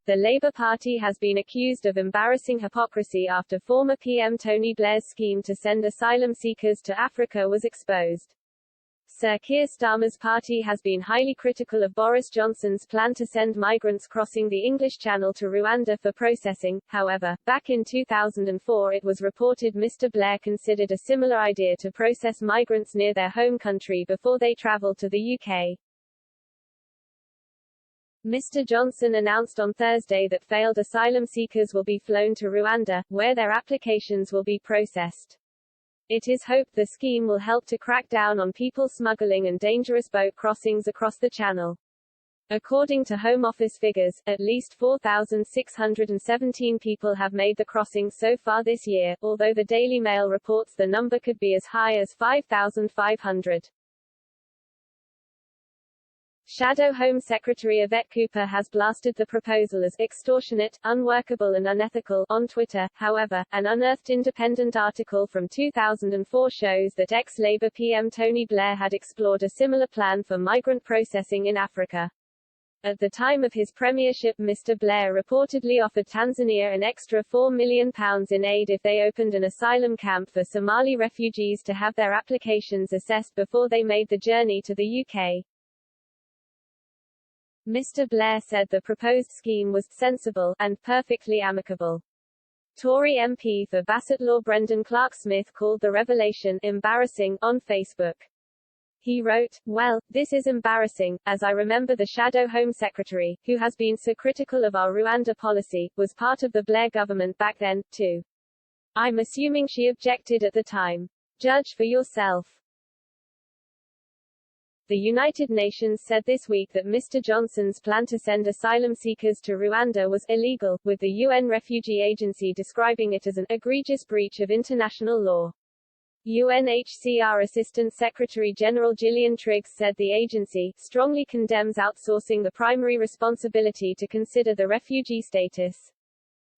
The Labour Party has been accused of embarrassing hypocrisy after former PM Tony Blair's scheme to send asylum seekers to Africa was exposed. Sir Keir Starmer's party has been highly critical of Boris Johnson's plan to send migrants crossing the English Channel to Rwanda for processing. However, back in 2004 it was reported Mr. Blair considered a similar idea to process migrants near their home country before they travelled to the UK. Mr. Johnson announced on Thursday that failed asylum seekers will be flown to Rwanda, where their applications will be processed. It is hoped the scheme will help to crack down on people smuggling and dangerous boat crossings across the Channel. According to Home Office figures, at least 4,617 people have made the crossing so far this year, although the Daily Mail reports the number could be as high as 5,500. Shadow Home Secretary Yvette Cooper has blasted the proposal as extortionate, unworkable and unethical on Twitter. However, an unearthed independent article from 2004 shows that ex-Labour PM Tony Blair had explored a similar plan for migrant processing in Africa. At the time of his premiership, Mr. Blair reportedly offered Tanzania an extra £4 million in aid if they opened an asylum camp for Somali refugees to have their applications assessed before they made the journey to the UK. Mr. Blair said the proposed scheme was sensible and perfectly amicable. Tory MP for Bassetlaw Brendan Clark-Smith called the revelation embarrassing on Facebook. He wrote, "Well, this is embarrassing, as I remember the Shadow Home Secretary, who has been so critical of our Rwanda policy, was part of the Blair government back then, too. I'm assuming she objected at the time. Judge for yourself." The United Nations said this week that Mr. Johnson's plan to send asylum seekers to Rwanda was illegal, with the UN Refugee Agency describing it as an egregious breach of international law. UNHCR Assistant Secretary-General Gillian Triggs said the agency strongly condemns outsourcing the primary responsibility to consider the refugee status.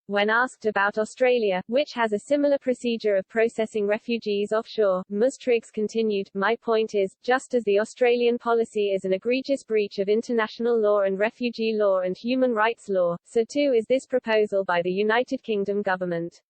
When asked about Australia, which has a similar procedure of processing refugees offshore, Ms. Triggs continued, "My point is, just as the Australian policy is an egregious breach of international law and refugee law and human rights law, so too is this proposal by the United Kingdom government."